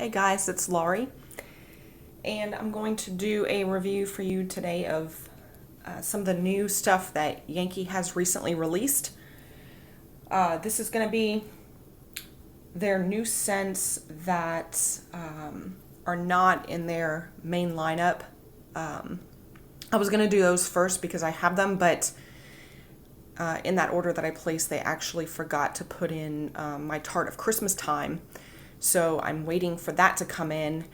Hey guys, it's Laurie, and I'm going to do a review for you today of some of the new stuff that Yankee has recently released. This is going to be their new scents that are not in their main lineup. I was going to do those first because I have them, but in that order that I placed, they actually forgot to put in my Tart of Christmas Time. So I'm waiting for that to come in,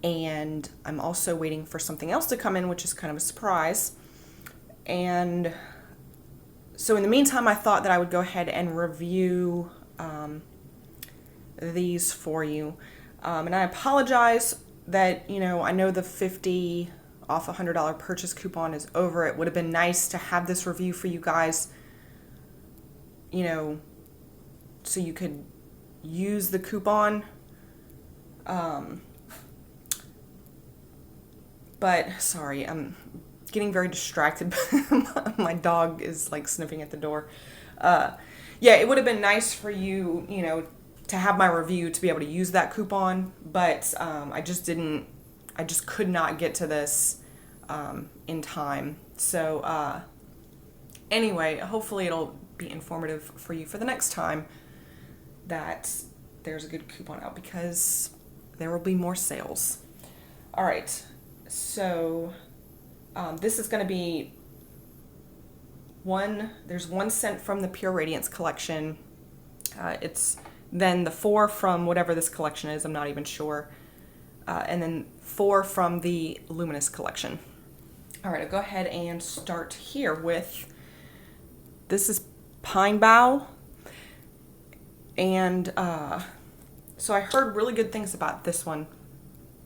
and I'm also waiting for something else to come in, which is kind of a surprise. And so in the meantime, I thought that I would go ahead and review these for you. And I apologize that, I know the 50 off $100 purchase coupon is over. It would have been nice to have this review for you guys, so you could use the coupon. But sorry, I'm getting very distracted. My dog is like sniffing at the door. Yeah, it would have been nice for you, to have my review to be able to use that coupon, but I just could not get to this in time. So anyway, hopefully it'll be informative for you for the next time that there's a good coupon out, because there will be more sales. All right, so this is going to be there's 1 scent from the Pure Radiance collection. It's then the 4 from whatever this collection is, I'm not even sure. And then 4 from the Luminous Collection. All right, I'll go ahead and start here with, this is Pine Bough. And so I heard really good things about this one.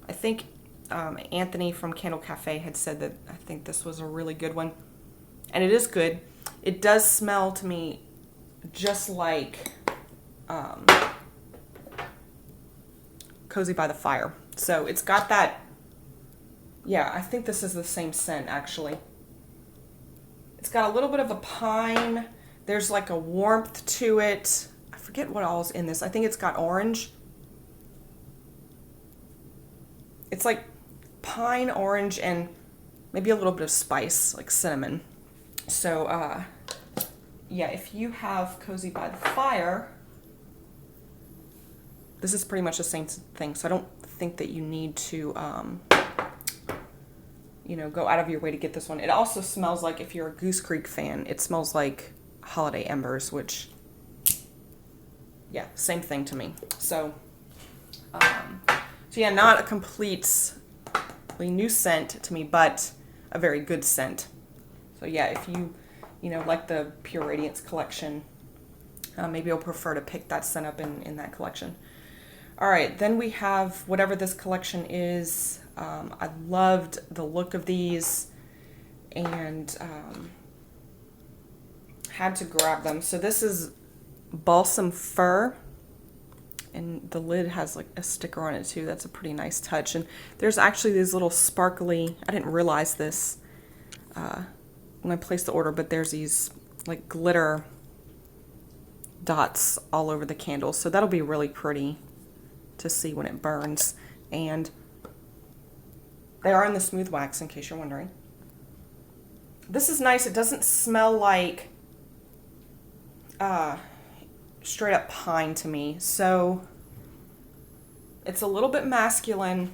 I think Anthony from Candle Cafe had said that I think this was a really good one. And it is good. It does smell to me just like Cozy by the Fire. So it's got that, yeah, I think this is the same scent actually. It's got a little bit of a pine. There's like a warmth to it. I forget what all's in this. I think it's got orange. It's like pine, orange, and maybe a little bit of spice, like cinnamon. So, yeah, if you have Cozy by the Fire, this is pretty much the same thing. So I don't think that you need to, go out of your way to get this one. It also smells like, if you're a Goose Creek fan, it smells like Holiday Embers, which, yeah, same thing to me. So yeah, not a completely new scent to me, but a very good scent. So yeah, if you, like the Pure Radiance collection, maybe you'll prefer to pick that scent up in that collection. All right, then we have whatever this collection is. I loved the look of these, and had to grab them. So this is Balsam Fir, and the lid has like a sticker on it too. That's a pretty nice touch. And there's actually these little sparkly, I didn't realize this when I placed the order, but there's these like glitter dots all over the candle. So that'll be really pretty to see when it burns. And they are in the smooth wax, in case you're wondering. This is nice. It doesn't smell like straight up pine to me. So it's a little bit masculine.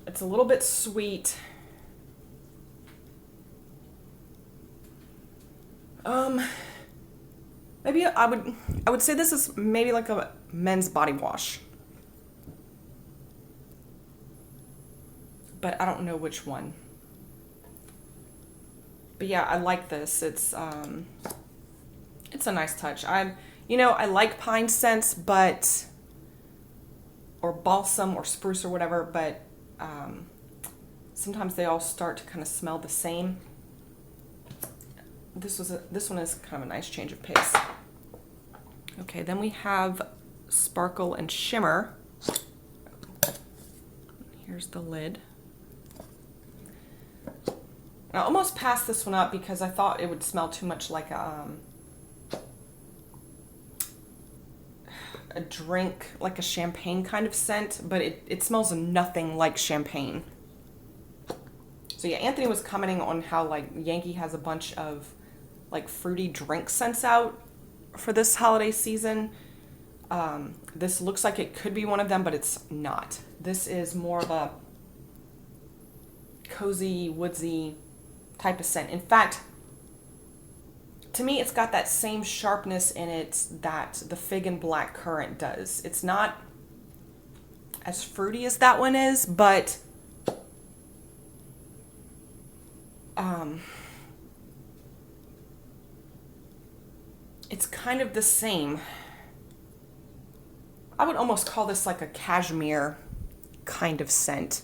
It's a little bit sweet. Maybe I would say this is maybe like a men's body wash, but I don't know which one. But yeah, I like this. It's a nice touch. I like pine scents, or balsam or spruce or whatever, but sometimes they all start to kind of smell the same. This one is kind of a nice change of pace. Okay, then we have Sparkle and Shimmer. Here's the lid. I almost passed this one up because I thought it would smell too much like a a drink, like a champagne kind of scent, but it smells nothing like champagne. So yeah, Anthony was commenting on how like Yankee has a bunch of like fruity drink scents out for this holiday season. This looks like it could be one of them, but it's not. This is more of a cozy, woodsy type of scent. In fact, to me, it's got that same sharpness in it that the fig and black currant does. It's not as fruity as that one is, but it's kind of the same. I would almost call this like a cashmere kind of scent.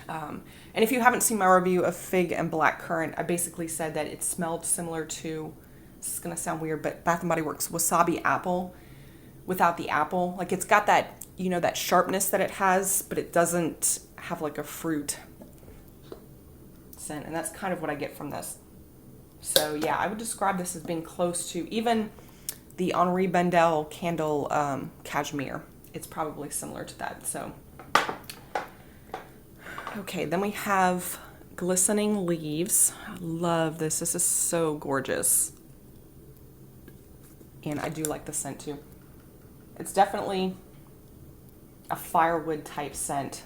And if you haven't seen my review of fig and black currant, I basically said that it smelled similar to, this is going to sound weird, but Bath & Body Works wasabi apple without the apple. Like it's got that, you know, that sharpness that it has, but it doesn't have like a fruit scent. And that's kind of what I get from this. So yeah, I would describe this as being close to even the Henri Bendel candle cashmere. It's probably similar to that. So okay, then we have Glistening Leaves. I love this. This is so gorgeous. And I do like the scent too. It's definitely a firewood type scent.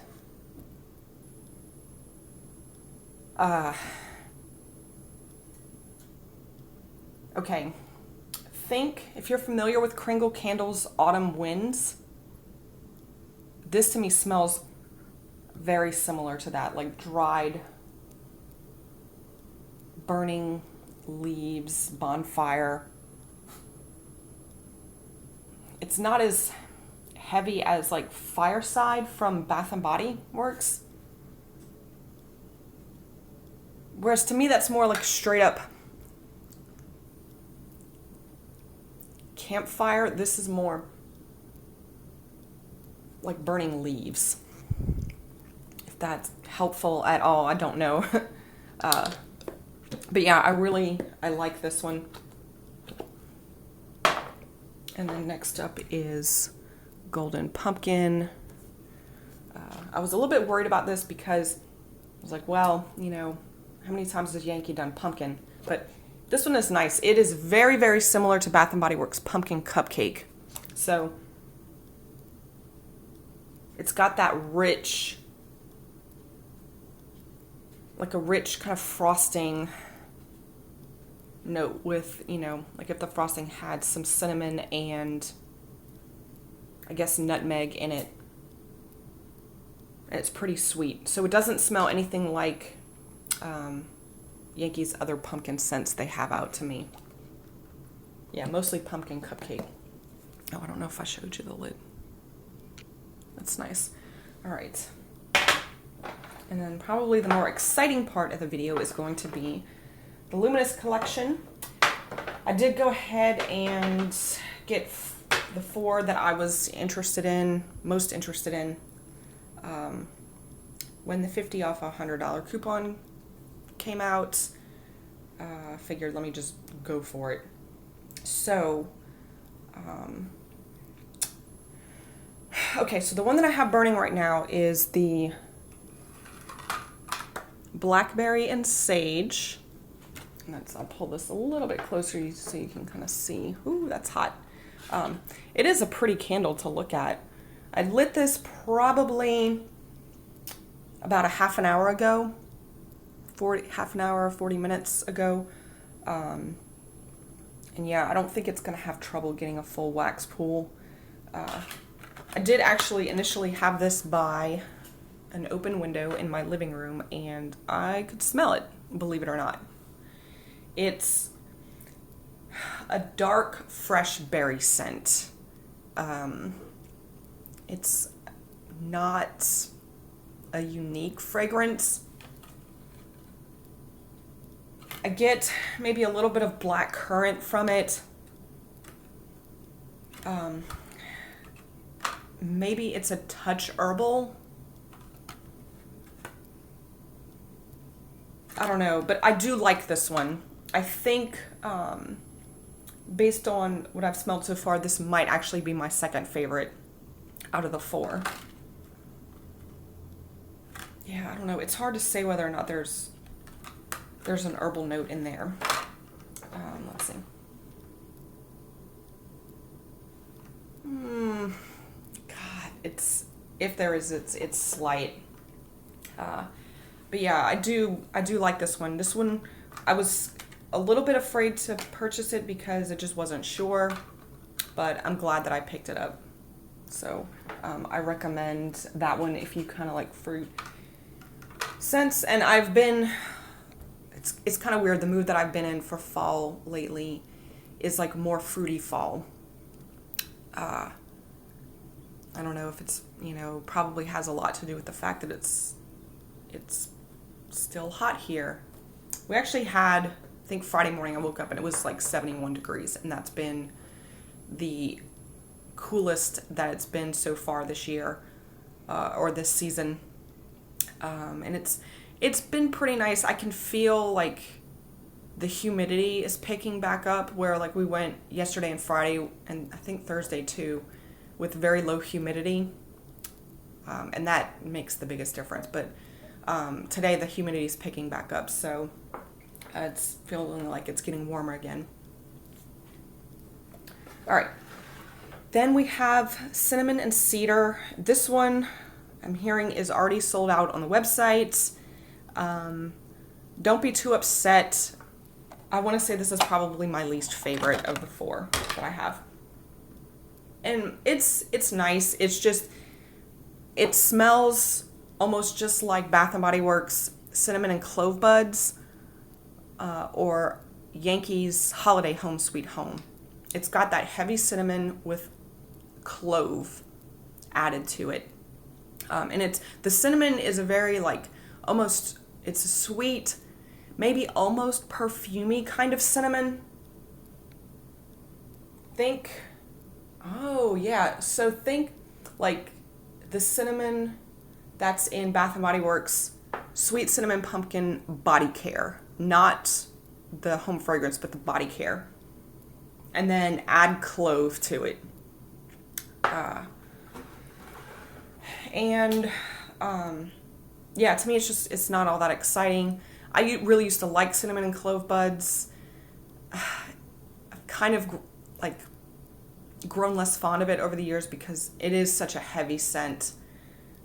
Okay, think if you're familiar with Kringle Candles Autumn Winds, this to me smells very similar to that, like dried, burning leaves, bonfire. It's not as heavy as like Fireside from Bath & Body Works. Whereas to me that's more like straight up campfire. This is more like burning leaves. If that's helpful at all, I don't know. But yeah, I like this one. And then next up is Golden Pumpkin. I was a little bit worried about this because I was like, well, you know, how many times has Yankee done pumpkin? But this one is nice. It is very, very similar to Bath & Body Works Pumpkin Cupcake. So it's got that rich, like a rich kind of frosting note with, you know, like if the frosting had some cinnamon and I guess nutmeg in it. And it's pretty sweet. So it doesn't smell anything like Yankee's other pumpkin scents they have out to me. Yeah, mostly pumpkin cupcake. Oh, I don't know if I showed you the lid. That's nice. All right. And then probably the more exciting part of the video is going to be the Luminous Collection. I did go ahead and get the 4 that I was most interested in, when the 50 off $100 coupon came out. Figured let me just go for it. So, okay, so the one that I have burning right now is the Blackberry and Sage. And I'll pull this a little bit closer so you can kind of see. Ooh, that's hot. It is a pretty candle to look at. I lit this probably about a half an hour ago. Half an hour, 40 minutes ago. And yeah, I don't think it's going to have trouble getting a full wax pool. I did actually initially have this by an open window in my living room, and I could smell it, believe it or not. It's a dark, fresh berry scent. It's not a unique fragrance. I get maybe a little bit of black currant from it. Maybe it's a touch herbal. I don't know, but I do like this one. I think based on what I've smelled so far, this might actually be my second favorite out of the 4. Yeah, I don't know. It's hard to say whether or not there's an herbal note in there. Let's see. God, if there is, it's slight. But yeah, I do like this one. This one, I was a little bit afraid to purchase it because it just wasn't sure, but I'm glad that I picked it up. So I recommend that one if you kind of like fruit scents. And it's kind of weird. The mood that I've been in for fall lately is like more fruity fall. I don't know if it's, probably has a lot to do with the fact that it's still hot here. We actually had, I think Friday morning I woke up and it was like 71 degrees, and that's been the coolest that it's been so far this year, or this season. And it's been pretty nice. I can feel like the humidity is picking back up, where like we went yesterday and Friday and I think Thursday too with very low humidity. And that makes the biggest difference. But today the humidity is picking back up, so it's feeling like it's getting warmer again. All right. Then we have Cinnamon and Cedar. This one I'm hearing is already sold out on the website. Don't be too upset. I want to say this is probably my least favorite of the 4 that I have. And it's nice. It's just, it smells almost just like Bath & Body Works Cinnamon and Clove Buds, or Yankee's Holiday Home Sweet Home. It's got that heavy cinnamon with clove added to it. And the cinnamon is a very like, almost, it's a sweet, maybe almost perfumey kind of cinnamon. Think like the cinnamon that's in Bath & Body Works Sweet Cinnamon Pumpkin Body Care. Not the home fragrance, but the body care. And then add clove to it. Yeah, to me it's not all that exciting. I really used to like cinnamon and clove buds. I've kind of like grown less fond of it over the years because it is such a heavy scent.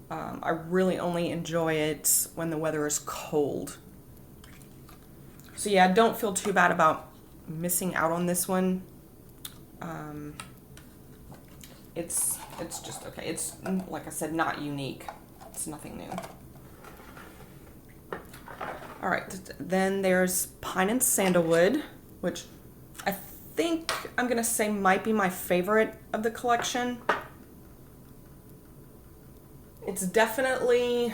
I really only enjoy it when the weather is cold. So yeah, don't feel too bad about missing out on this one. It's just okay. It's, like I said, not unique. It's nothing new. All right, then there's Pine and Sandalwood, which I think I'm gonna say might be my favorite of the collection. It's definitely,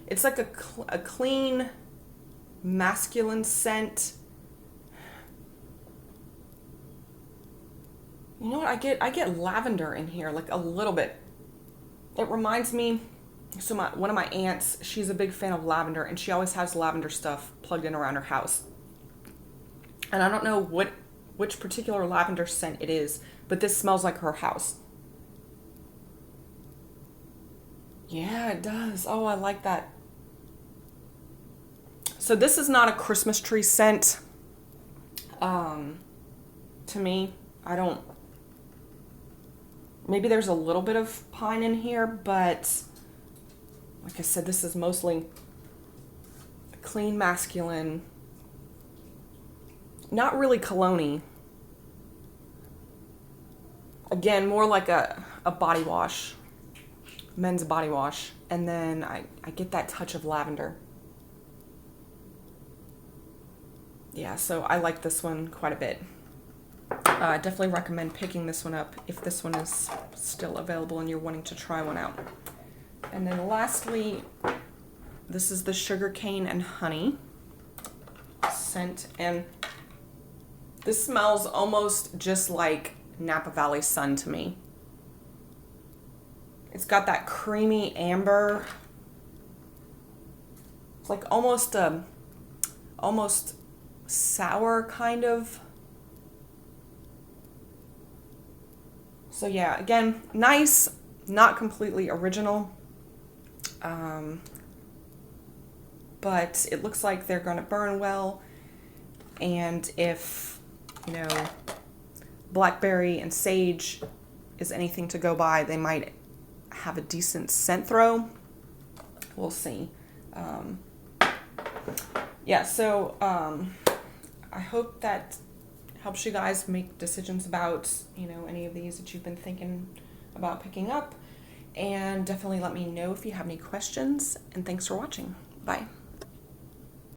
it's like a clean, masculine scent. You know what, I get lavender in here, like a little bit. It reminds me, so one of my aunts, she's a big fan of lavender, and she always has lavender stuff plugged in around her house. And I don't know which particular lavender scent it is, but this smells like her house. Yeah, it does. Oh, I like that. So this is not a Christmas tree scent. To me, maybe there's a little bit of pine in here, but like I said, this is mostly clean, masculine, not really cologne-y. Again, more like a body wash, men's body wash. And then I get that touch of lavender. Yeah, so I like this one quite a bit. I definitely recommend picking this one up if this one is still available and you're wanting to try one out. And then lastly, this is the Sugarcane and Honey scent. And this smells almost just like Napa Valley Sun to me. It's got that creamy amber. It's like almost sour kind of. So yeah, again, nice, not completely original. But it looks like they're going to burn well. And if, you know, Blackberry and Sage is anything to go by, they might have a decent scent throw. We'll see. Yeah, so I hope that helps you guys make decisions about, you know, any of these that you've been thinking about picking up. And definitely let me know if you have any questions. And thanks for watching. Bye.